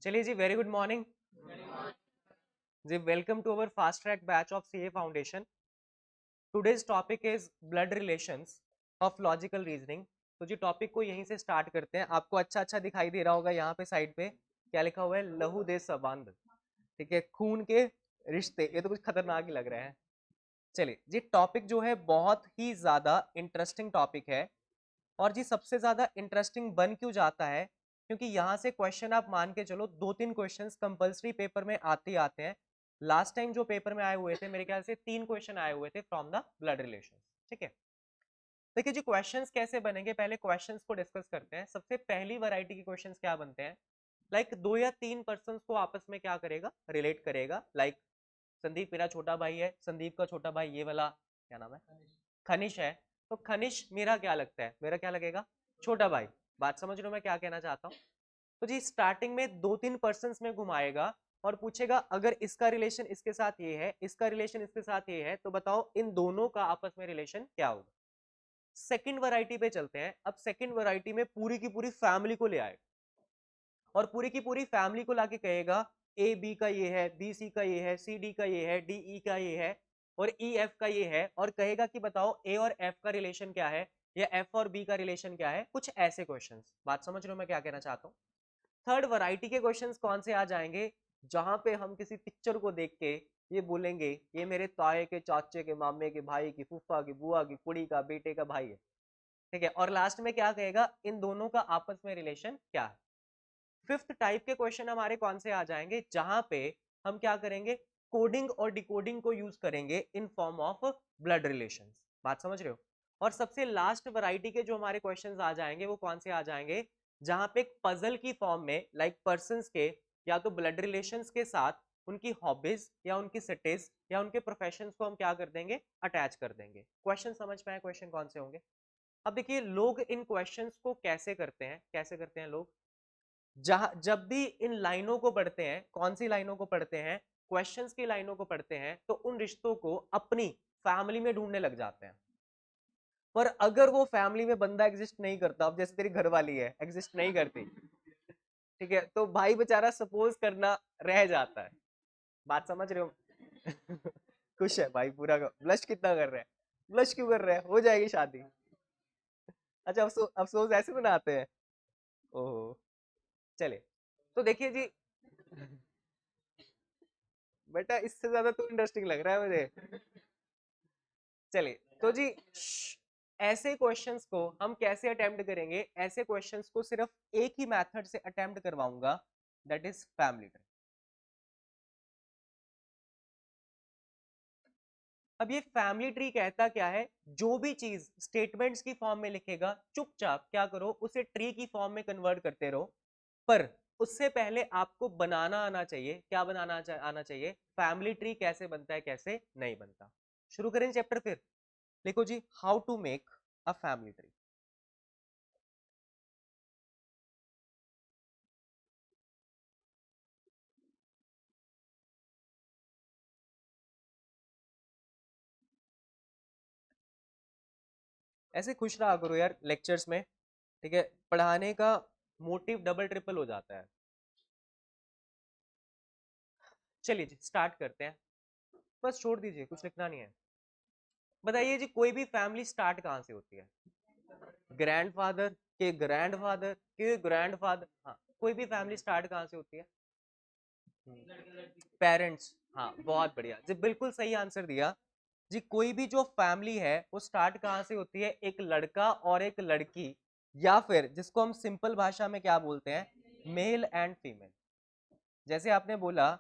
चलिए जी, very good morning जी। Welcome to our fast track batch of CA foundation. Today's topic is blood relations of logical reasoning. तो जी topic को यहीं से स्टार्ट करते हैं। आपको अच्छा अच्छा दिखाई दे रहा होगा यहाँ पे साइड पे क्या लिखा हुआ है, लहू दे संबंध। ठीक है, खून के रिश्ते। ये तो कुछ खतरनाक ही लग रहा है। चलिए जी, टॉपिक जो है बहुत ही ज्यादा इंटरेस्टिंग टॉपिक है। और जी सबसे ज्यादा इंटरेस्टिंग बन क्यों जाता है, क्योंकि यहाँ से क्वेश्चन आप मान के चलो 2-3 क्वेश्चंस कंपलसरी पेपर में आते ही आते हैं। लास्ट टाइम जो पेपर में आए हुए थे मेरे ख्याल से 3 क्वेश्चन आए हुए थे फ्रॉम द ब्लड रिलेशन। ठीक है, देखिए जी क्वेश्चंस कैसे बनेंगे, पहले क्वेश्चंस को डिस्कस करते हैं। सबसे पहली वैरायटी के क्वेश्चंस क्या बनते हैं, लाइक 2 या 3 पर्सन को आपस में क्या करेगा, रिलेट करेगा। लाइक संदीप मेरा छोटा भाई है, संदीप का छोटा भाई ये वाला क्या नाम है, खनिश है। तो खनिश मेरा क्या लगता है, मेरा क्या लगेगा, छोटा भाई। बात समझ रहे हो मैं क्या कहना चाहता हूँ। तो जी स्टार्टिंग में 2-3 पर्सन में घुमाएगा और पूछेगा अगर इसका रिलेशन इसके साथ ये है, इसका रिलेशन इसके साथ ये है, तो बताओ इन दोनों का आपस में रिलेशन क्या होगा। सेकंड वैरायटी पे चलते हैं। अब सेकंड वैरायटी में पूरी की पूरी फैमिली को ले आए और पूरी की पूरी फैमिली को लाके कहेगा ए बी का ये है, बी सी का ये है, सी डी का ये है, डी ई का ये है और ई एफ का ये है, और कहेगा कि बताओ ए और एफ का रिलेशन क्या है या एफ और बी का रिलेशन क्या है। कुछ ऐसे क्वेश्चंस। बात समझ रहे हो मैं क्या कहना चाहता हूँ। थर्ड वैरायटी के क्वेश्चंस कौन से आ जाएंगे, जहां पे हम किसी पिक्चर को देख के ये बोलेंगे ये मेरे ताए के, चाचे के, मामे के, भाई की, फूफा की, बुआ की, कुड़ी का, बेटे का भाई है। ठीक है, और लास्ट में क्या कहेगा, इन दोनों का आपस में रिलेशन क्या है। फिफ्थ टाइप के क्वेश्चन हमारे कौन से आ जाएंगे, जहां पे हम क्या करेंगे, कोडिंग और डिकोडिंग को यूज करेंगे in form of blood relations. बात समझ रहे हो। और सबसे लास्ट वैरायटी के जो हमारे क्वेश्चंस आ जाएंगे वो कौन से आ जाएंगे, जहां पे एक पजल की फॉर्म में लाइक पर्संस के या तो ब्लड रिलेशंस के साथ उनकी हॉबीज या उनकी सिटीज या उनके प्रोफेशंस को हम क्या कर देंगे, अटैच कर देंगे। क्वेश्चन समझ पाए, क्वेश्चन कौन से होंगे। अब देखिए लोग इन क्वेश्चंस को कैसे करते हैं, कैसे करते हैं लोग, जहां जब भी इन लाइनों को पढ़ते हैं, कौन सी लाइनों को पढ़ते हैं, क्वेश्चंस की लाइनों को पढ़ते हैं, तो उन रिश्तों को अपनी फैमिली में ढूंढने लग जाते हैं। पर अगर वो फैमिली में बंदा एग्जिस्ट नहीं करता, अब जैसे तेरी घरवाली है एग्जिस्ट नहीं करती, ठीक है, तो भाई बेचारा सपोज करना रह जाता है। बात समझ रहे हो। खुश है भाई पूरा, ब्लश कितना कर रहा है, ब्लश क्यों कर रहा है, हो जाएगी शादी। अच्छा अफसोस, अफसोस ऐसे बनाते हैं। ओहो, चले। तो देखिए जी, बेटा इससे ज्यादा तो इंटरेस्टिंग लग रहा है मुझे। चलिए तो जी ऐसे क्वेश्चंस को हम कैसे अटेम्प्ट करेंगे, ऐसे क्वेश्चंस को सिर्फ एक ही मेथड से अटेम्प्ट करवाऊंगा, दैट इज फैमिली ट्री। अब ये फैमिली ट्री कहता क्या है, जो भी चीज स्टेटमेंट्स की फॉर्म में लिखेगा चुपचाप क्या करो, उसे ट्री की फॉर्म में कन्वर्ट करते रहो। पर उससे पहले आपको बनाना आना चाहिए। क्या बनाना आना चाहिए, फैमिली ट्री कैसे बनता है कैसे नहीं बनता। शुरू करें चैप्टर फिर। लिखो जी, how to make a family tree. ऐसे खुश रहा करो यार लेक्चर्स में। ठीक है, पढ़ाने का मोटिव डबल ट्रिपल हो जाता है। चलिए जी स्टार्ट करते हैं। बस छोड़ दीजिए, कुछ लिखना नहीं है। बताइए जी, कोई भी फैमिली स्टार्ट कहाँ से होती है, ग्रैंडफादर के ग्रैंडफादर के ग्रैंडफादर। हाँ, कोई भी फैमिली स्टार्ट कहाँ से होती है, पेरेंट्स। हाँ बहुत बढ़िया जी, बिल्कुल सही आंसर दिया। जी कोई भी जो फैमिली है वो स्टार्ट कहाँ से होती है, एक लड़का और एक लड़की, या फिर जिसको हम सिंपल भाषा में क्या बोलते हैं, मेल एंड फीमेल। जैसे आपने बोला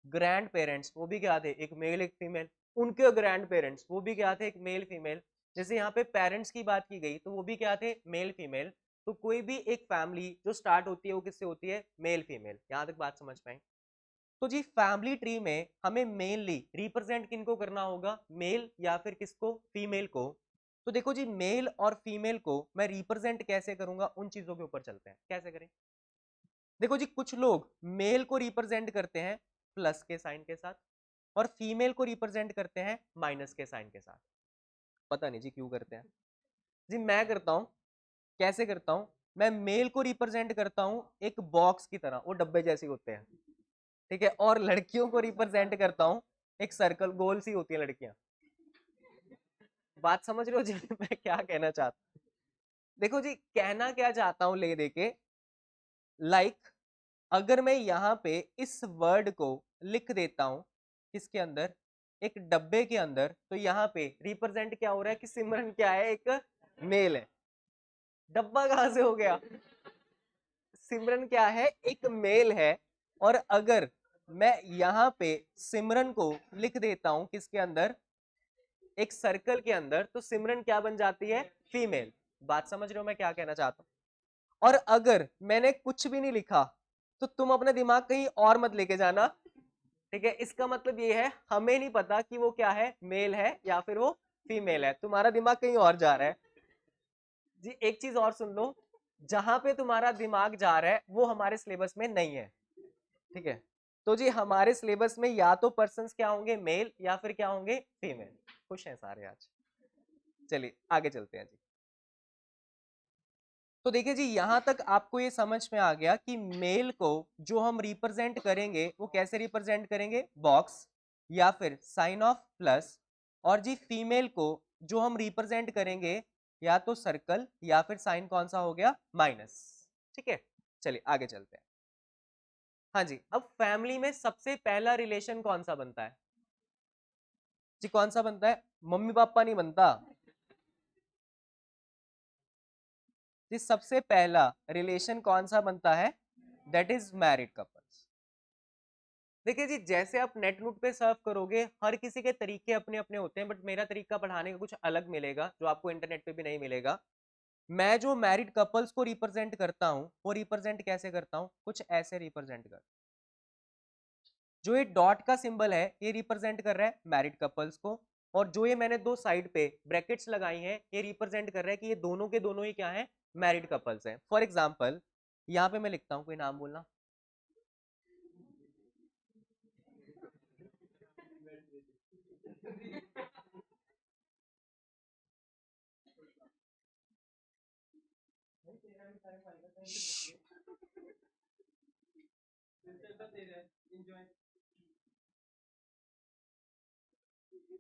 ग्रैंड पेरेंट्स, वो भी क्या थे, एक मेल एक फीमेल। उनके ग्रैंड पेरेंट्स वो भी क्या थे, एक मेल फीमेल। जैसे यहाँ पे पेरेंट्स की बात की गई तो वो भी क्या थे, मेल फीमेल। तो कोई भी एक फैमिली जो स्टार्ट होती है वो किससे होती है, मेल फीमेल। यहाँ तक बात समझ पाए। तो जी फैमिली ट्री में हमें मेनली रिप्रेजेंट किनको करना होगा, मेल या फिर किसको, फीमेल को। तो देखो जी मेल और फीमेल को मैं रिप्रेजेंट कैसे करूंगा, उन चीजों के ऊपर चलते हैं, कैसे करें। देखो जी कुछ लोग मेल को रिप्रेजेंट करते हैं प्लस के साइन के साथ, और फीमेल को रिप्रेजेंट करते हैं माइनस के साइन के साथ। पता नहीं जी क्यों करते हैं। जी मैं करता हूं, कैसे करता हूं, मैं मेल को रिप्रेजेंट करता हूं एक बॉक्स की तरह, वो डब्बे जैसे होते हैं, ठीक है, और लड़कियों को रिप्रेजेंट करता हूं एक सर्कल, गोल सी होती है लड़कियां। बात समझ रहे हो जी मैं क्या कहना चाहता हूँ? देखो जी, कहना क्या चाहता हूं ले देके, लाइक अगर मैं यहाँ पे इस वर्ड को लिख देता हूं किसके अंदर, एक डब्बे के अंदर, तो यहाँ पे रिप्रेजेंट क्या हो रहा है कि सिमरन क्या है, एक मेल है। डब्बा कहां से हो गया, सिमरन क्या है, एक मेल है। और अगर मैं यहाँ पे सिमरन को लिख देता हूं किसके अंदर, एक सर्कल के अंदर, तो सिमरन क्या बन जाती है, फीमेल। बात समझ रहे हो मैं क्या कहना चाहता हूं? और अगर मैंने कुछ भी नहीं लिखा तो तुम अपने दिमाग कहीं और मत लेके जाना, ठीक है। इसका मतलब ये है हमें नहीं पता कि वो क्या है, मेल है या फिर वो फीमेल है, तुम्हारा दिमाग कहीं और जा रहा है। जी एक चीज और सुन लो, जहां पे तुम्हारा दिमाग जा रहा है वो हमारे सिलेबस में नहीं है, ठीक है। तो जी हमारे सिलेबस में या तो पर्सन्स क्या होंगे, मेल, या फिर क्या होंगे, फीमेल। खुश हैं सारे आज? चलिए आगे चलते हैं जी। तो देखिए जी, यहां तक आपको ये समझ में आ गया कि मेल को जो हम रिप्रेजेंट करेंगे वो कैसे रिप्रेजेंट करेंगे, बॉक्स या फिर साइन ऑफ प्लस। और जी फीमेल को जो हम रिप्रेजेंट करेंगे या तो सर्कल या फिर साइन कौन सा हो गया, माइनस, ठीक है। चलिए आगे चलते हैं। हाँ जी, अब फैमिली में सबसे पहला रिलेशन कौन सा बनता है जी, कौन सा बनता है, मम्मी पापा नहीं बनता जी। सबसे पहला रिलेशन कौन सा बनता है, दैट इज मैरिड कपल्स। देखिए जी, जैसे आप नेट नूट पे सर्व करोगे, हर किसी के तरीके अपने अपने होते हैं, बट मेरा तरीका पढ़ाने का कुछ अलग मिलेगा जो आपको इंटरनेट पे भी नहीं मिलेगा। मैं जो मैरिड कपल्स को रिप्रेजेंट करता हूं वो रिप्रेजेंट कैसे करता हूं, कुछ ऐसे रिप्रेजेंट कर, जो ये डॉट का सिंबल है ये रिप्रेजेंट कर रहा है मैरिड कपल्स को, और जो ये मैंने दो साइड पे ब्रैकेट्स लगाई हैं ये रिप्रेजेंट कर रहा है कि ये दोनों के दोनों ही क्या है, मैरिड कपल्स हैं। फॉर एग्जाम्पल यहाँ पे मैं लिखता हूँ, कोई नाम बोलना,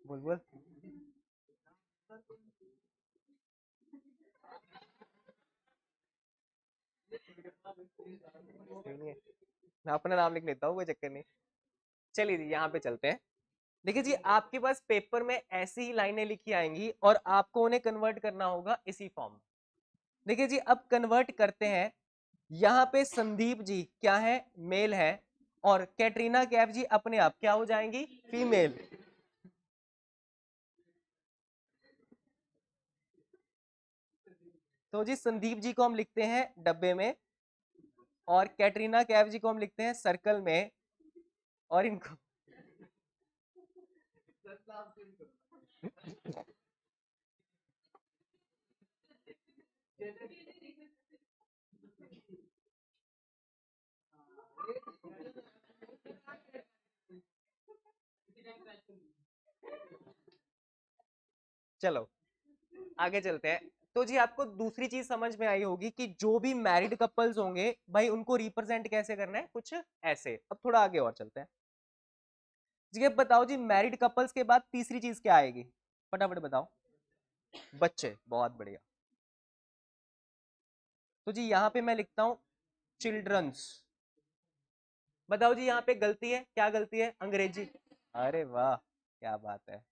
बोल बोल। नहीं है, मैं अपना नाम लिख लेता हूँ, कोई चक्कर नहीं। चलिए जी यहाँ पे चलते हैं। देखिए जी, आपके पास पेपर में ऐसी ही लाइनें लिखी आएंगी और आपको उन्हें कन्वर्ट करना होगा इसी फॉर्म में। देखिए जी, अब कन्वर्ट करते हैं। यहाँ पे संदीप जी क्या है, मेल है, और कैटरीना कैफ जी अपने आप क्या हो जाएंगी, फीमेल। तो जी संदीप जी को हम लिखते हैं डब्बे में, और कैटरीना कैफ जी को हम लिखते हैं सर्कल में, और इनको चलो आगे चलते हैं। तो जी आपको दूसरी चीज समझ में आई होगी कि जो भी मैरिड कपल्स होंगे भाई उनको रिप्रेजेंट कैसे करना है, कुछ ऐसे। अब थोड़ा आगे और चलते हैं जी। अब बताओ जी, मैरिड कपल्स के बाद तीसरी चीज क्या आएगी, फटाफट बताओ। बच्चे, बहुत बढ़िया। तो जी यहाँ पे मैं लिखता हूं चिल्ड्रंस। बताओ जी यहाँ पे गलती है, क्या गलती है, अंग्रेजी। अरे वाह, क्या बात है।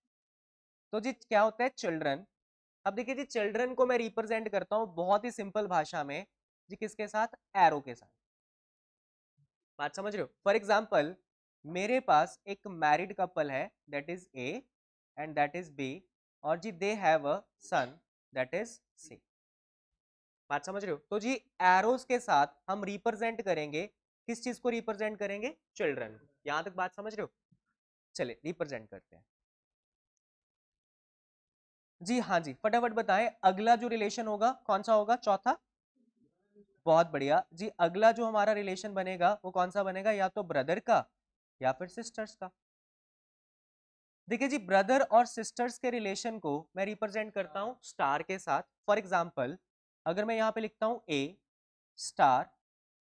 तो जी क्या होता है, चिल्ड्रन। अब देखिए जी, चिल्ड्रन को मैं रिप्रेजेंट करता हूं बहुत ही सिंपल भाषा में जी, किसके साथ, एरो के साथ। बात समझ रहे हो? फॉर एग्जाम्पल मेरे पास एक मैरिड कपल है, that is A and that is B, और जी they have a son, that is C. बात समझ रहे हो? तो जी एरोस के साथ हम रिप्रेजेंट करेंगे, किस चीज को रिप्रेजेंट करेंगे, चिल्ड्रन। यहां तक बात समझ रहे हो? चलिए रिप्रेजेंट करते हैं जी। हाँ जी, फटाफट बताएं, अगला जो रिलेशन होगा कौन सा होगा, चौथा। बहुत बढ़िया जी, अगला जो हमारा रिलेशन बनेगा वो कौन सा बनेगा, या तो ब्रदर का या फिर सिस्टर्स का। देखिए जी, ब्रदर और सिस्टर्स के रिलेशन को मैं रिप्रेजेंट करता हूं स्टार के साथ। फॉर एग्जाम्पल अगर मैं यहाँ पे लिखता हूं ए, स्टार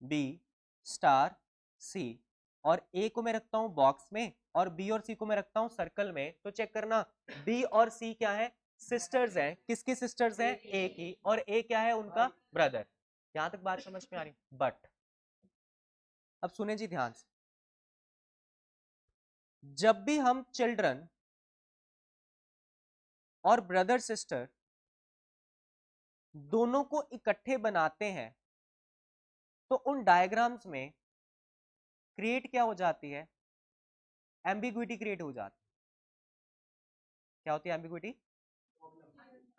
बी स्टार सी, और ए को मैं रखता हूं बॉक्स में और बी और सी को मैं रखता हूं सर्कल में, तो चेक करना बी और सी क्या है, सिस्टर्स हैं। किसकी सिस्टर्स हैं, ए की, और ए क्या है, उनका ब्रदर। यहां तक बात समझ में आ रही, बट अब सुने जी ध्यान से, जब भी हम चिल्ड्रन और ब्रदर सिस्टर दोनों को इकट्ठे बनाते हैं तो उन डायग्राम्स में क्रिएट क्या हो जाती है, एम्बिग्विटी क्रिएट हो जाती है। क्या होती है एम्बिग्विटी,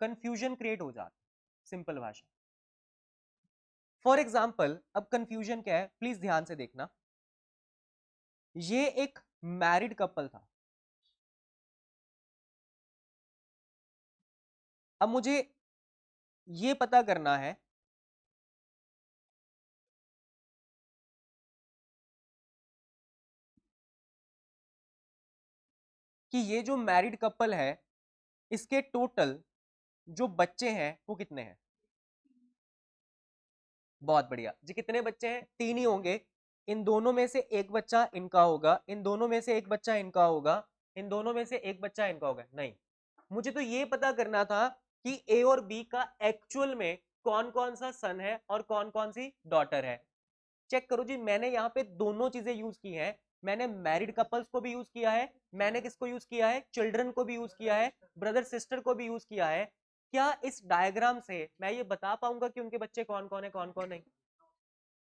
कंफ्यूजन क्रिएट हो जाती है, सिंपल भाषा। फॉर एग्जाम्पल, अब कंफ्यूजन क्या है, प्लीज ध्यान से देखना। ये एक मैरिड कपल था, अब मुझे ये पता करना है कि ये जो मैरिड कपल है इसके टोटल जो बच्चे हैं वो कितने हैं। बहुत बढ़िया जी, कितने बच्चे हैं, तीन ही होंगे। इन दोनों में से एक बच्चा इनका होगा, इन दोनों में से एक बच्चा इनका होगा, इन दोनों में से एक बच्चा इनका होगा। नहीं, मुझे तो ये पता करना था कि ए और बी का एक्चुअल में कौन कौन सा सन है और कौन कौन सी डॉटर है। चेक करो जी, मैंने यहाँ पे दोनों चीजें यूज की हैं। मैंने मैरिड कपल्स को भी यूज किया है, मैंने किसको यूज किया है, चिल्ड्रन को भी यूज किया है, ब्रदर सिस्टर को भी यूज किया है। क्या इस डायग्राम से मैं ये बता पाऊंगा कि उनके बच्चे कौन कौन है कौन कौन नहीं।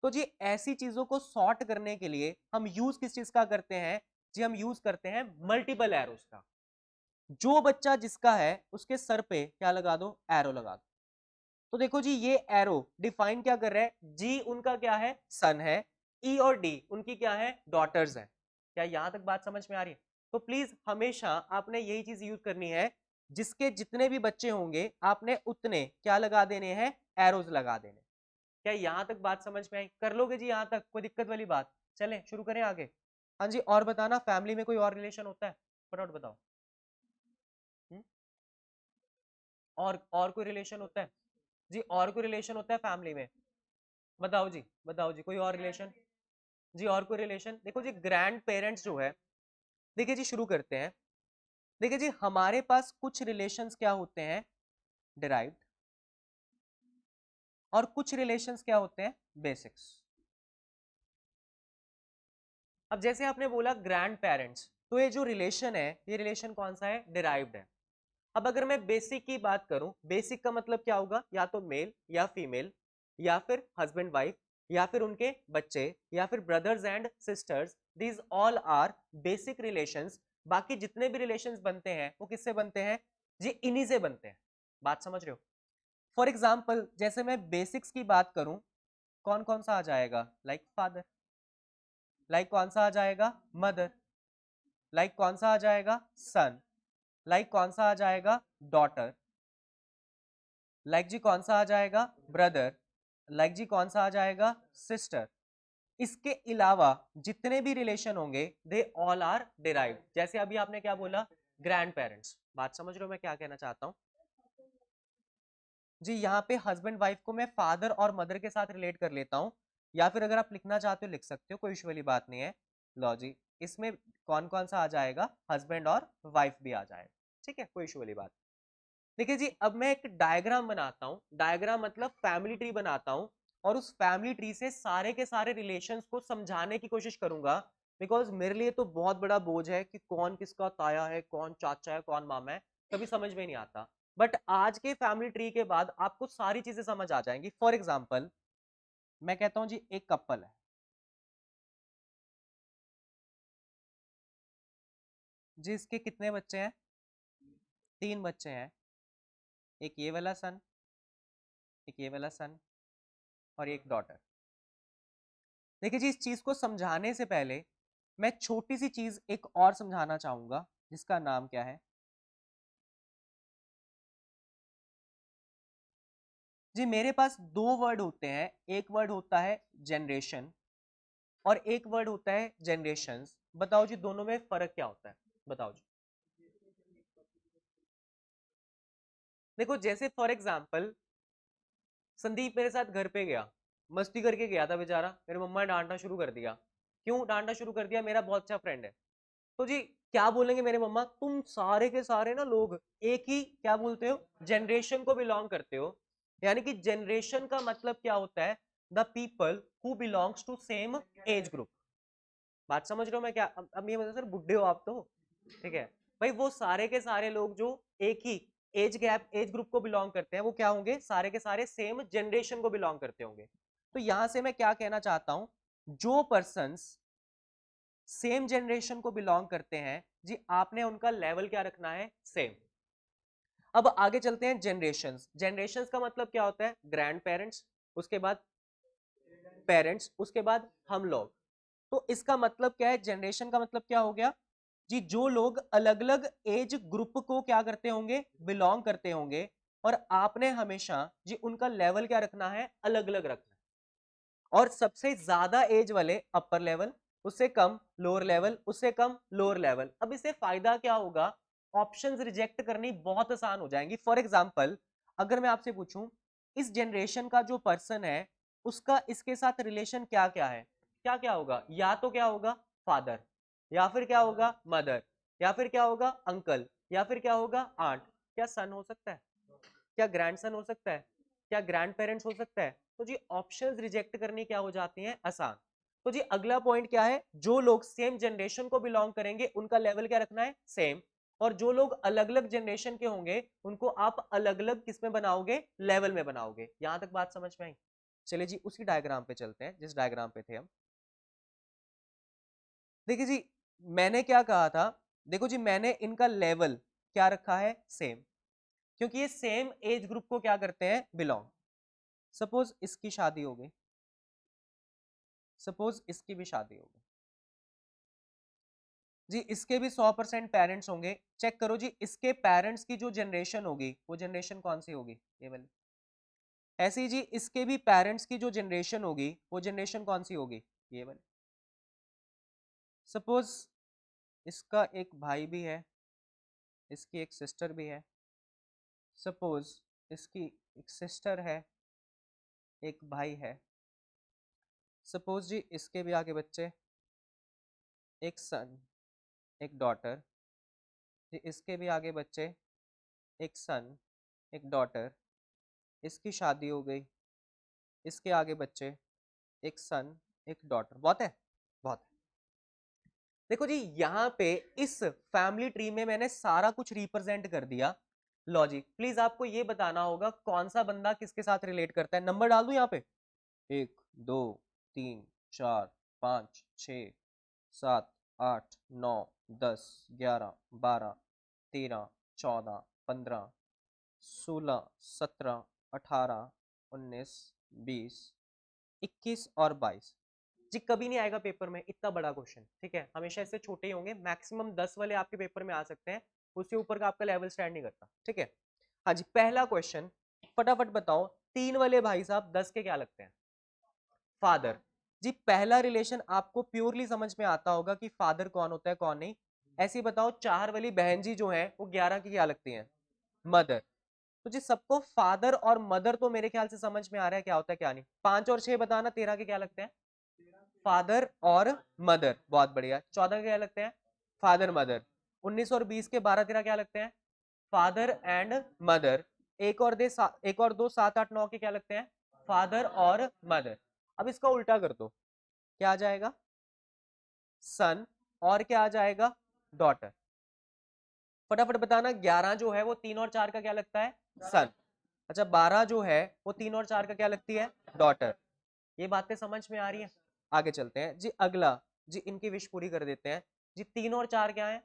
तो जी ऐसी चीजों को सॉर्ट करने के लिए हम यूज किस चीज का करते हैं जी, हम यूज करते हैं मल्टीपल एरोस का। जो बच्चा जिसका है उसके सर पे क्या लगा दो, एरो लगा दो। तो देखो जी, ये एरो डिफाइन क्या कर रहा है, जी उनका क्या है, सन है, ई और डी उनकी क्या है, डॉटर्स है। क्या यहां तक बात समझ में आ रही है। तो प्लीज हमेशा आपने यही चीज यूज करनी है, जिसके जितने भी बच्चे होंगे आपने उतने क्या लगा देने हैं, एरोज लगा देने। क्या यहां तक बात समझ में आई, कर लोगे जी यहां तक, कोई दिक्कत वाली बात। चलें शुरू करें आगे। हाँ जी, और बताना फैमिली में कोई और रिलेशन होता है, फटाफट बताओ। हुँ? और कोई रिलेशन होता है जी, और कोई रिलेशन होता है फैमिली में, बताओ जी, बताओ जी, कोई और रिलेशन जी, और कोई रिलेशन। देखो जी, ग्रैंड पेरेंट्स जो है, देखिए जी शुरू करते हैं। देखिए जी, हमारे पास कुछ रिलेशंस क्या होते हैं, डिराइव्ड, और कुछ रिलेशंस क्या होते हैं, बेसिक्स। अब जैसे आपने बोला ग्रैंड पेरेंट्स, तो ये जो रिलेशन है ये रिलेशन कौन सा है, डिराइव्ड है। अब अगर मैं बेसिक की बात करूं, बेसिक का मतलब क्या होगा, या तो मेल या फीमेल, या फिर हस्बैंड वाइफ, या फिर उनके बच्चे, या फिर brothers and sisters, these all are basic relations. बाकी जितने भी रिलेशंस बनते हैं वो किससे बनते हैं जी, इन्हीं से बनते हैं। बात समझ रहे हो। फॉर एग्जाम्पल, जैसे मैं बेसिक्स की बात करूं, कौन कौन सा आ जाएगा, लाइक फादर, लाइक कौन सा आ जाएगा, मदर, लाइक कौन सा आ जाएगा, सन, लाइक कौन सा आ जाएगा, डॉटर, लाइक जी कौन सा आ जाएगा, ब्रदर, लाइक जी कौन सा आ जाएगा, सिस्टर। इसके अलावा जितने भी रिलेशन होंगे दे ऑल आर डिराइव्ड। जैसे अभी आपने क्या बोला, ग्रैंड पेरेंट्स। बात समझ रहे हो मैं क्या कहना चाहता हूं जी। यहाँ पे हस्बैंड वाइफ को मैं फादर और मदर के साथ रिलेट कर लेता हूँ, या फिर अगर आप लिखना चाहते हो लिख सकते हो, कोई इशू वाली बात नहीं है। लो जी, इसमें कौन कौन सा आ जाएगा, हस्बैंड और वाइफ भी आ जाएगा, ठीक है, कोई इशू वाली बात। देखिए जी, अब मैं एक डायग्राम बनाता हूँ, डायग्राम मतलब फैमिली ट्री बनाता हूँ, और उस फैमिली ट्री से सारे के सारे रिलेशंस को समझाने की कोशिश करूंगा। बिकॉज मेरे लिए तो बहुत बड़ा बोझ है कि कौन किसका ताया है, कौन चाचा है, कौन मामा है, कभी समझ में नहीं आता। बट आज के फैमिली ट्री के बाद आपको सारी चीजें समझ आ जाएंगी। फॉर एग्जाम्पल, मैं कहता हूं जी एक कपल है जी, इसके कितने बच्चे हैं, तीन बच्चे हैं। एक ये वाला सन, एक ये वाला सन, और एक डॉटर। देखिए जी, इस चीज को समझाने से पहले मैं छोटी सी चीज एक और समझाना चाहूंगा, जिसका नाम क्या है जी। मेरे पास दो वर्ड होते हैं, एक वर्ड होता है जनरेशन और एक वर्ड होता है जनरेशंस। बताओ जी, दोनों में फर्क क्या होता है, बताओ जी। देखो जैसे फॉर एग्जांपल, संदीप मेरे साथ घर पे गया, मस्ती करके गया था बेचारा, मेरी मम्मा ने डांटना शुरू कर दिया। क्यों डांटना शुरू कर दिया? मेरा बहुत अच्छा फ्रेंड है। तो जी क्या बोलेंगे मेरे मम्मा, तुम सारे के सारे ना लोग एक ही क्या बोलते हो, जनरेशन को बिलोंग करते हो। यानी कि जनरेशन का मतलब क्या होता है? The people who belongs to same age group. बात समझ रहे हो मैं क्या? अब ये मतलब सर बुढ़े हो आप तो, ठीक है भाई, वो सारे के सारे लोग जो एक ही एज गैप एज ग्रुप को बिलोंग करते हैं, वो क्या होंगे? सारे के सारे सेम जनरेशन को बिलोंग करते होंगे। तो यहां से मैं क्या कहना चाहता हूं, जो पर्सन्स सेम जनरेशन को बिलोंग करते हैं जी, आपने उनका लेवल क्या रखना है? सेम। अब आगे चलते हैं जनरेशंस। जनरेशंस का मतलब क्या होता है? ग्रैंड पेरेंट्स, उसके बाद पेरेंट्स, उसके बाद हम लोग। तो इसका मतलब क्या है? जनरेशन का मतलब क्या हो गया जी? जो लोग अलग अलग एज ग्रुप को क्या करते होंगे? बिलोंग करते होंगे। और आपने हमेशा जी उनका लेवल क्या रखना है? अलग अलग रखना है। और सबसे ज्यादा एज वाले अपर लेवल, उससे कम लोअर लेवल, उससे कम लोअर लेवल। अब इससे फायदा क्या होगा? ऑप्शंस रिजेक्ट करनी बहुत आसान हो जाएंगी। फॉर एग्जांपल, अगर मैं आपसे पूछूं इस जनरेशन का जो पर्सन है उसका इसके साथ रिलेशन क्या क्या है, क्या क्या होगा? या तो क्या होगा? फादर, या फिर क्या होगा? मदर, या फिर क्या होगा? अंकल, या फिर क्या होगा? आंट। क्या सन हो सकता है? क्या ग्रैंडसन हो सकता है? क्या ग्रैंड पेरेंट्स हो सकता है? तो जी ऑप्शंस रिजेक्ट करनी क्या हो जाती हैं? आसान। तो जी अगला पॉइंट क्या है? जो लोग सेम जनरेशन को बिलोंग करेंगे उनका लेवल क्या रखना है? सेम। और जो लोग अलग अलग जनरेशन के होंगे उनको आप अलग अलग किस में बनाओगे? लेवल में बनाओगे। यहां तक बात समझ में आई? चलिए जी उसी डायग्राम पे चलते हैं जिस डायग्राम पे थे हम। देखिए जी, मैंने क्या कहा था? देखो जी, मैंने इनका लेवल क्या रखा है? सेम, क्योंकि ये सेम एज ग्रुप को क्या करते हैं? बिलोंग। सपोज इसकी शादी हो गई, सपोज इसकी भी शादी हो गई जी, इसके भी 100% पेरेंट्स होंगे। चेक करो जी, इसके पेरेंट्स की जो जनरेशन होगी वो जनरेशन कौन सी होगी? ये वाली। ऐसे ही जी इसके भी पेरेंट्स की जो जनरेशन होगी वो जनरेशन कौन सी होगी? ये वाली। सपोज इसका एक भाई भी है, इसकी एक सिस्टर भी है। सपोज इसकी एक सिस्टर है, एक भाई है। सपोज जी इसके भी आगे बच्चे, एक सन, एक डॉटर। जी इसके भी आगे बच्चे, एक सन, एक डॉटर। इसकी शादी हो गई, इसके आगे बच्चे, एक सन, एक डॉटर। बहुत है, बहुत है। देखो जी यहाँ पे इस फैमिली ट्री में मैंने सारा कुछ रिप्रेजेंट कर दिया। लॉजिक प्लीज आपको ये बताना होगा कौन सा बंदा किसके साथ रिलेट करता है। नंबर डाल दूं यहाँ पे? 1 2 3 4 5 6 7 8 9 10 11 12 13 14 15 16 17 18 19 20 21 जी कभी नहीं आएगा पेपर में इतना बड़ा क्वेश्चन, ठीक है? हमेशा इससे छोटे ही होंगे, मैक्सिमम 10 वाले आपके पेपर में आ सकते हैं, उससे ऊपर का आपका लेवल स्टैंड नहीं करता, ठीक है? हाँ जी, पहला क्वेश्चन, फटाफट बताओ, 3 वाले भाई साहब 10 के क्या लगते हैं? फादर। जी पहला रिलेशन आपको प्योरली समझ में आता होगा कि फादर कौन होता है कौन नहीं। ऐसे ही बताओ, 4 वाली बहन जी जो है वो 11 की क्या लगती हैं? मदर। तो जी सबको फादर और मदर तो मेरे ख्याल से समझ में आ रहा है क्या होता है क्या नहीं। 5 और 6 बताना, 13 के क्या लगते हैं? फादर और मदर। बहुत बढ़िया। 14 के क्या लगते हैं? Father mother. 19 और 20 के 12 13 क्या लगते हैं? Father and mother. एक और दो 7 8 9 के क्या लगते हैं? फादर और मदर। अब इसका उल्टा कर दो, क्या आ जाएगा? सन। और क्या आ जाएगा? डॉटर। फटाफट बताना, 11 जो है वो 3 और 4 का क्या लगता है? सन। अच्छा 12 जो है वो 3 और 4 का क्या लगती है? डॉटर। ये बातें समझ में आ रही है? आगे चलते हैं जी। अगला जी, इनकी विश पूरी कर देते हैं जी। 3 और 4 क्या है?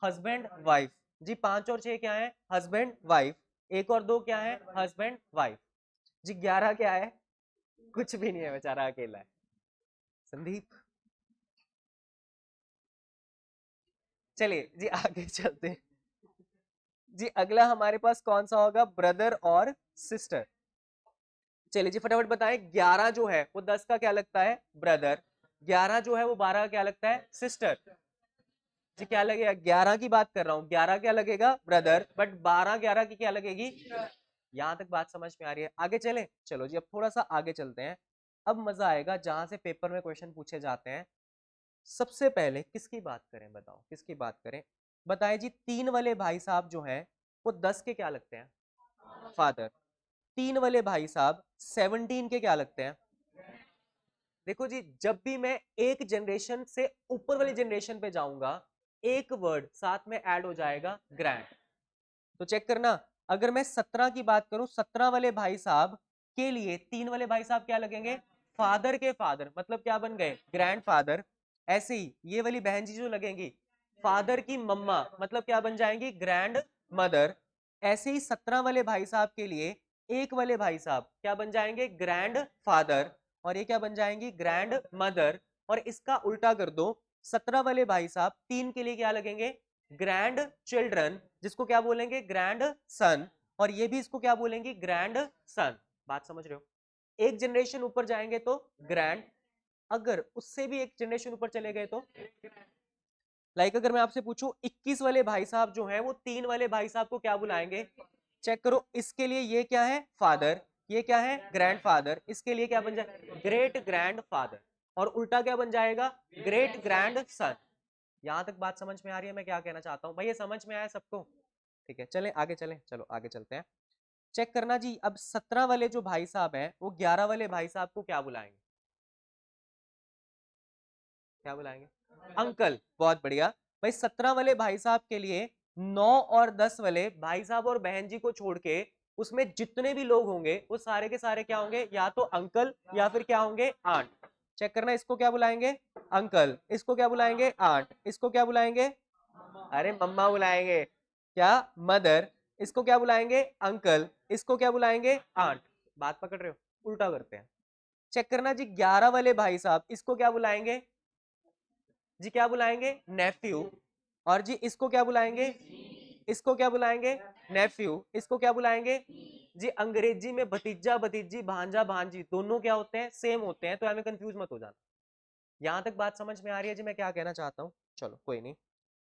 Husband wife. जी 5 और 6 क्या है? Husband wife. एक और दो क्या है? Husband wife. जी 11 क्या है? कुछ भी नहीं है, बेचारा अकेला है। संदीप, चलिए जी आगे चलते हैं जी। अगला हमारे पास कौन सा होगा? ब्रदर और सिस्टर। चलिए जी फटाफट बताएं, 11 जो है वो 10 का क्या लगता है? ब्रदर। 11 जो है वो 12 का क्या लगता है? सिस्टर। जी क्या लगेगा? 11 की बात कर रहा हूँ, 11 क्या लगेगा? ब्रदर। बट 12 11 की क्या लगेगी? यहां तक बात समझ में आ रही है? आगे चले? चलो जी अब थोड़ा सा आगे चलते हैं। अब मजा आएगा जहां से पेपर में क्वेश्चन पूछे जाते हैं। सबसे पहले किसकी बात करें, बताओ किसकी बात करें? बताए जी, 3 वाले भाई साहब जो हैं वो 10 के क्या लगते हैं? फादर। 3 वाले भाई साहब 17 के क्या लगते हैं? देखो जी, जब भी मैं एक जनरेशन से ऊपर वाली जनरेशन पे जाऊंगा, एक वर्ड साथ में ऐड हो जाएगा, ग्रैंड। तो चेक करना, अगर मैं 17 की बात करूं, 17 वाले भाई साहब के लिए 3 वाले भाई साहब क्या लगेंगे? फादर के फादर, मतलब क्या बन गए? Grand father. ऐसे ही ये वाली बहन जी जो लगेंगी, फादर की मम्मा, मतलब क्या बन जाएंगी? Grand mother. ऐसे ही 17 वाले भाई साहब के लिए एक वाले भाई साहब क्या बन जाएंगे? Grand father. और ये क्या बन जाएंगी? Grand mother. और इसका उल्टा कर दो, 17 वाले भाई साहब 3 के लिए क्या लगेंगे? ग्रैंड चिल्ड्रन, जिसको क्या बोलेंगे? Grand son. और ये भी इसको क्या बोलेंगे? Grand son. बात समझ रहे हो? एक जनरेशन ऊपर जाएंगे तो ग्रैंड, अगर उससे भी एक जनरेशन ऊपर चले गए तो अगर मैं आपसे पूछूं 21 वाले भाई साहब जो हैं वो 3 वाले भाई साहब को क्या बुलाएंगे? चेक करो, इसके लिए ये क्या है? फादर। ये क्या है? Grand father. इसके लिए क्या बन जाए? Great grand father. और उल्टा क्या बन जाएगा? Great grand son. यहां तक बात समझ में आ रही है मैं क्या कहना चाहता हूं? भाई ये समझ में आया सबको? ठीक है, चलें आगे चलें, चलो आगे चलते हैं। चेक करना जी, अब 17 वाले जो भाई साहब हैं वो 11 वाले भाई साहब को क्या बुलाएंगे? क्या बुलाएंगे? अंकल। बहुत बढ़िया। भाई 17 वाले भाई साहब के लिए 9 और 10 वाले भाई साहब और बहन जी को छोड़ के उसमें जितने भी लोग होंगे वो सारे के सारे क्या होंगे? या तो अंकल या फिर क्या होंगे? आंट। चेक करना, इसको क्या बुलाएंगे? अंकल। इसको क्या बुलाएंगे? आंट। इसको क्या बुलाएंगे? अरे मम्मा बुलाएंगे। क्या? मदर। इसको क्या बुलाएंगे? अंकल। इसको क्या बुलाएंगे? आंट। बात पकड़ रहे हो? उल्टा करते हैं। चेक करना जी, 11 वाले भाई साहब इसको क्या बुलाएंगे? जी क्या बुलाएंगे? नेफ्यू। और जी इसको क्या बुलाएंगे? इसको क्या बुलाएंगे? नेफ्यू। इसको क्या बुलाएंगे? जी अंग्रेजी में भतीजा भतीजी भांजा भांजी दोनों क्या होते हैं? सेम होते हैं, तो हमें कंफ्यूज मत हो जाना। यहां तक बात समझ में आ रही है जी मैं क्या कहना चाहता हूँ? चलो कोई नहीं।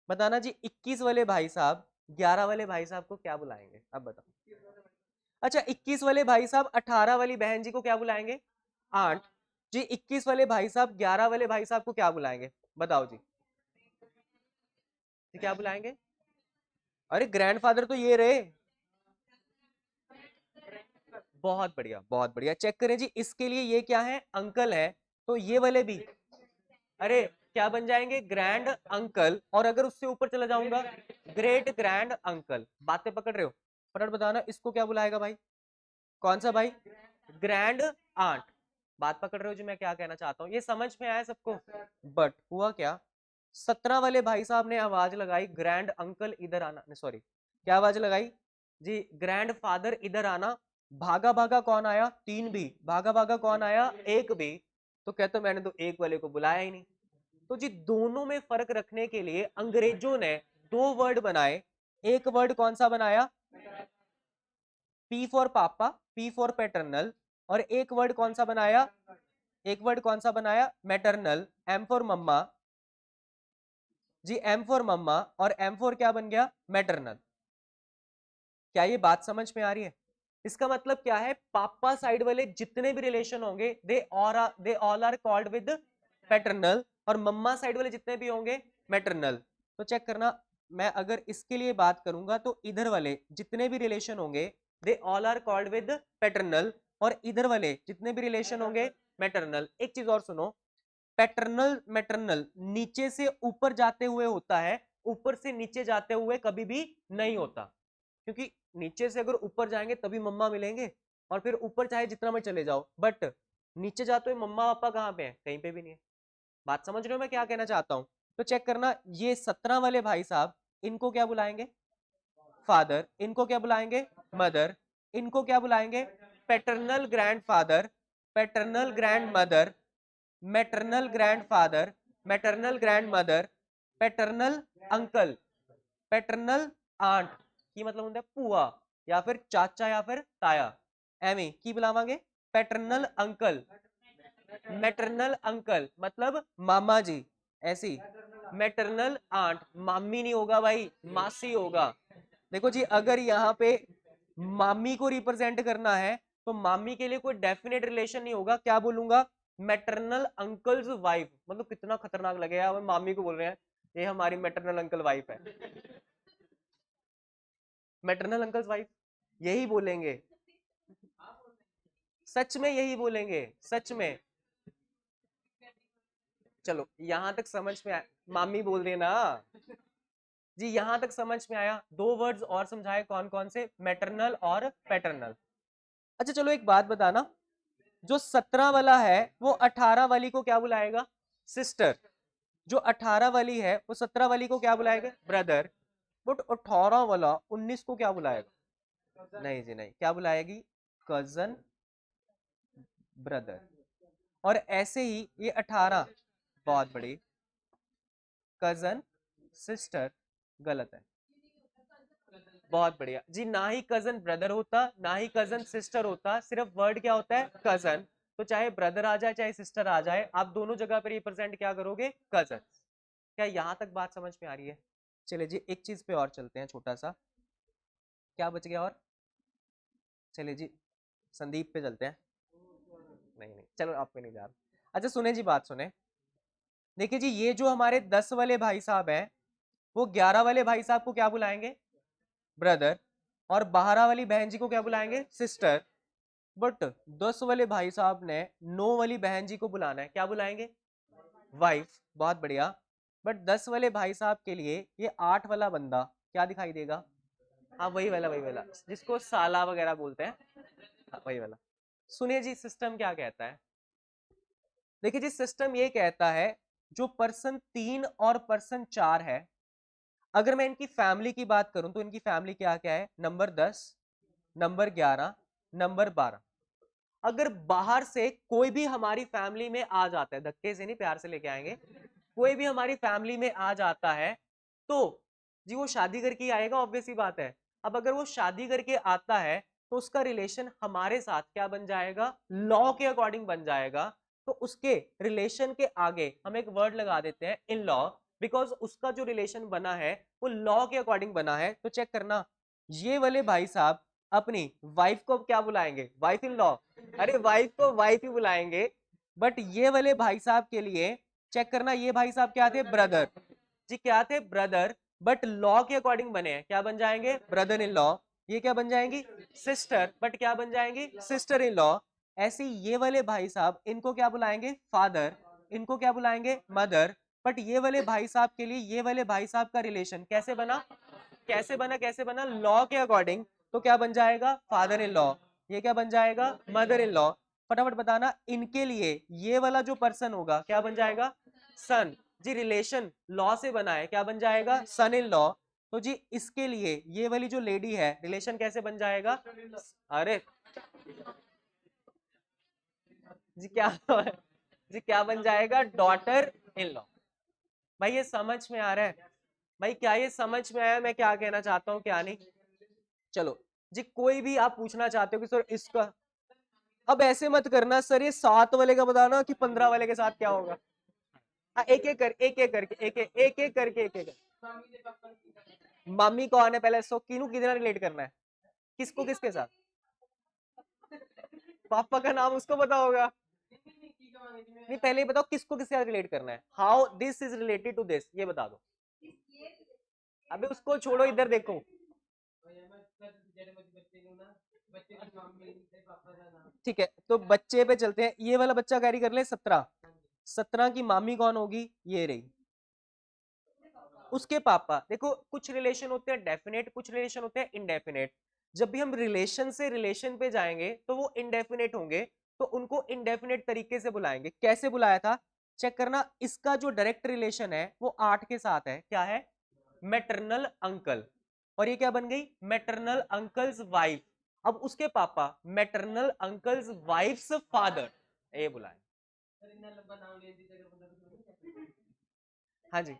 बताना जी, 21 वाले भाई साहब 11 वाले भाई साहब को क्या बुलाएंगे? अब बताओ। अच्छा, 21 वाले भाई साहब 18 वाली बहन जी को क्या बुलाएंगे? आंट। जी 21 वाले भाई साहब 11 वाले भाई साहब को क्या बुलाएंगे? बताओ जी। क्या बुलाएंगे? अरे ग्रैंडफादर तो ये रहे। बहुत बढ़िया, बहुत बढ़िया। चेक करें जी, इसके लिए ये क्या है? अंकल है। तो ये वाले भी अरे क्या बन जाएंगे? Grand uncle. और अगर उससे ऊपर चला जाऊंगा, ग्रेट ग्रैंड अंकल। बातें पकड़ रहे हो? फटाफट बताना, इसको क्या बुलाएगा भाई? कौन सा भाई? Grand aunt. बात पकड़ रहे हो जी मैं क्या कहना चाहता हूँ? ये समझ में आया सबको? बट हुआ क्या, 17 वाले भाई साहब ने आवाज लगाई, ग्रैंड अंकल इधर आना। सॉरी, क्या आवाज लगाई जी? ग्रैंड फादर इधर आना। भागा भागा कौन आया? 3 भी। भागा भागा कौन आया? 1 भी। तो कहते मैंने तो एक वाले को बुलाया ही नहीं। तो जी दोनों में फर्क रखने के लिए अंग्रेजों ने 2 वर्ड बनाए। एक वर्ड कौन सा बनाया? पी फॉर पापा, पी फॉर पैटर्नल। और एक वर्ड कौन सा बनाया? एक वर्ड कौन सा बनाया? Maternal, M for mamma. जी एम फॉर मम्मा। और एम फॉर क्या बन गया? मैटरनल। क्या ये बात समझ में आ रही है? इसका मतलब क्या है? पापा साइड वाले जितने भी रिलेशन होंगे they all are called with paternal, और मम्मा साइड वाले जितने भी होंगे मैटरनल। तो चेक करना, मैं अगर इसके लिए बात करूंगा तो इधर वाले जितने भी रिलेशन होंगे they all are called with paternal, और इधर वाले जितने भी रिलेशन होंगे मैटरनल। एक चीज और सुनो, पैटर्नल मैटरनल नीचे से ऊपर जाते हुए होता है, ऊपर से नीचे जाते हुए कभी भी नहीं होता। क्योंकि नीचे से अगर ऊपर जाएंगे तभी मम्मा मिलेंगे, और फिर ऊपर चाहे जितना में चले जाओ, बट नीचे जाते हुए मम्मा पापा कहाँ पे हैं? कहीं पे भी नहीं है। बात समझ रहे हो मैं क्या कहना चाहता हूँ? तो चेक करना, ये 17 वाले भाई साहब इनको क्या बुलाएंगे? फादर। इनको क्या बुलाएंगे? मदर। इनको क्या बुलाएंगे? Paternal grandfather, paternal grandmother, maternal grandfather, maternal grandmother, paternal uncle, paternal aunt की मतलब होता है पुआ, या फिर चाचा, या फिर ताया। एमी की बुलावांगे? पैटर्नल अंकल, मैटरनल अंकल मतलब मामा जी। ऐसी मैटरनल आंट, मामी नहीं होगा भाई, मासी होगा। देखो जी, अगर यहाँ पे मामी को रिप्रेजेंट करना है तो मामी के लिए कोई डेफिनेट रिलेशन नहीं होगा, क्या बोलूंगा? मैटरनल अंकल्स वाइफ, मतलब कितना खतरनाक लगेगा, हम मामी को बोल रहे हैं ये हमारी मैटरनल अंकल वाइफ है। मैटरनल अंकल्स वाइफ यही बोलेंगे, सच में यही बोलेंगे, सच में। चलो यहां तक समझ में आया, मामी बोल रही है ना जी, यहां तक समझ में आया। दो वर्ड्स और समझाए, कौन कौन से, मैटरनल और पैटर्नल। अच्छा चलो एक बात बताना, जो 17 वाला है वो 18 वाली को क्या बुलाएगा, सिस्टर। जो 18 वाली है वो 17 वाली को क्या बुलाएगा, ब्रदर। बट 18 वाला 19 को क्या बुलाएगा, नहीं जी नहीं, क्या बुलाएगी, कजन ब्रदर। और ऐसे ही ये 18, बहुत बड़ी, कजन सिस्टर, गलत है। बहुत बढ़िया जी, ना ही कजन ब्रदर होता ना ही कजन सिस्टर होता, सिर्फ वर्ड क्या होता है, कजन। तो चाहे ब्रदर आ जाए चाहे सिस्टर आ जाए, आप दोनों जगह पर रिप्रेजेंट क्या करोगे, कजन। क्या यहां तक बात समझ में आ रही है। चलिए जी एक चीज पे और चलते हैं, छोटा सा, क्या बच गया और, चलिए जी संदीप पे चलते हैं। नहीं नहीं चलो आप पे नहीं जा रहा। अच्छा सुने जी, बात सुने, देखिए जी ये जो हमारे 10 वाले भाई साहब हैं वो 11 वाले भाई साहब को क्या बुलाएंगे, ब्रदर। और 12 वाली बहन जी को क्या बुलाएंगे, सिस्टर। बट 10 वाले भाई साहब ने 9 वाली बहन जी को बुलाना है, क्या बुलाएंगे, वाइफ। बहुत बढ़िया। बट 10 वाले भाई साहब के लिए ये 8 वाला बंदा क्या दिखाई देगा, हाँ वही वाला जिसको साला वगैरह बोलते हैं, हाँ, वही वाला। सुनिए जी सिस्टम क्या कहता है, देखिए जी सिस्टम ये कहता है जो पर्सन 3 और पर्सन 4 है, अगर मैं इनकी फैमिली की बात करूं तो इनकी फैमिली क्या क्या है, नंबर 10, नंबर 11, नंबर 12। अगर बाहर से कोई भी हमारी फैमिली में आ जाता है, धक्के से नहीं प्यार से लेके आएंगे, कोई भी हमारी फैमिली में आ जाता है तो जी वो शादी करके ही आएगा, ऑब्वियस ही बात है। अब अगर वो शादी करके आता है तो उसका रिलेशन हमारे साथ क्या बन जाएगा, लॉ के अकॉर्डिंग बन जाएगा। तो उसके रिलेशन के आगे हम एक वर्ड लगा देते हैं इन लॉ, बिकॉज उसका जो रिलेशन बना है वो लॉ के अकॉर्डिंग बना है। तो चेक करना, ये वाले भाई साहब अपनी वाइफ को क्या बुलाएंगे, वाइफ इन लॉ, अरे वाइफ को वाइफ ही बुलाएंगे। बट ये वाले भाई साहब के लिए चेक करना, ये भाई साहब क्या थे, ब्रदर जी, क्या थे, ब्रदर। बट लॉ के अकॉर्डिंग बने हैं, क्या बन जाएंगे, ब्रदर इन लॉ। ये क्या बन जाएंगी, सिस्टर, बट क्या बन जाएंगी, सिस्टर इन लॉ। ऐसे ये वाले भाई साहब इनको क्या बुलाएंगे, फादर, इनको क्या बुलाएंगे, मदर। बट ये वाले भाई साहब के लिए ये वाले भाई साहब का रिलेशन कैसे बना, कैसे बना, कैसे बना, लॉ के अकॉर्डिंग। तो क्या बन जाएगा, फादर इन लॉ। ये क्या बन जाएगा, मदर इन लॉ। फटाफट बताना, इनके लिए ये वाला जो पर्सन होगा क्या बन जाएगा, सन। जी रिलेशन लॉ से बना है, क्या बन जाएगा, सन इन लॉ। तो जी इसके लिए ये वाली जो लेडी है रिलेशन कैसे बन जाएगा, अरे जी क्या जी क्या बन जाएगा, डॉटर इन लॉ। भाई ये समझ में आ रहा है, भाई क्या ये समझ में आया मैं क्या कहना चाहता हूँ, क्या नहीं। चलो जी कोई भी आप पूछना चाहते हो कि सर इसका, अब ऐसे मत करना सर ये 7 वाले का बताना कि 15 वाले के साथ क्या होगा। हाँ एक एक कर, एक एक करके, एक एक करके, एक एक मम्मी कौन है पहले, सो किनू कितना रिलेट करना है, किसको किसके साथ, पापा का नाम उसको पता होगा, नहीं पहले बताओ किसको किसके साथ रिलेट करना है, how this is related to this, ये बता दो। अबे उसको छोड़ो, इधर देखो, ठीक है तो बच्चे पे चलते हैं, ये वाला बच्चा कैरी कर ले 17, 17 की मामी कौन होगी, ये रही, उसके पापा। देखो कुछ रिलेशन होते हैं डेफिनेट, कुछ रिलेशन होते हैं इनडेफिनेट। जब भी हम रिलेशन से रिलेशन पे जाएंगे तो वो इनडेफिनेट होंगे, तो उनको इनडेफिनेट तरीके से बुलाएंगे। कैसे बुलाया था, चेक करना, इसका जो डायरेक्ट रिलेशन है वो 8 के साथ है, क्या है, मैटरनल अंकल। और ये क्या बन गई, मैटरनल अंकल्स वाइफ। अब उसके पापा मैटरनल अंकल्स वाइफ्स फादर, ये बुलाए। हाँ जी,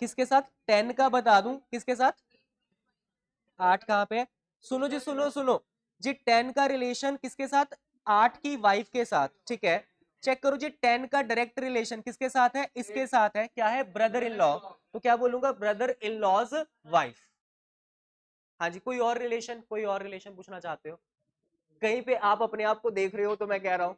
किसके साथ, 10 का बता दूं किसके साथ, 8 कहां पे है, सुनो जी सुनो सुनो जी, 10 का रिलेशन किसके साथ, 8 की वाइफ के साथ, ठीक है। चेक करो जी 10 का डायरेक्ट रिलेशन किसके साथ है, इसके साथ है, क्या है, ब्रदर इन लॉ। तो क्या बोलूंगा, ब्रदर इन लॉज वाइफ। हाँ जी, कोई और रिलेशन, कोई और रिलेशन पूछना चाहते हो, कहीं पे आप अपने आप को देख रहे हो तो मैं कह रहा हूं,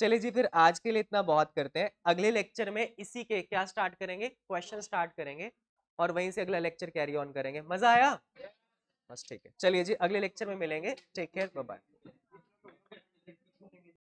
चलिए जी, फिर आज के लिए इतना बहुत करते हैं। अगले लेक्चर में इसी के क्या स्टार्ट करेंगे, क्वेश्चन स्टार्ट करेंगे और वहीं से अगला लेक्चर कैरी ऑन करेंगे। मजा आया? बस ठीक है, चलिए जी, अगले लेक्चर में मिलेंगे। Take care, bye bye.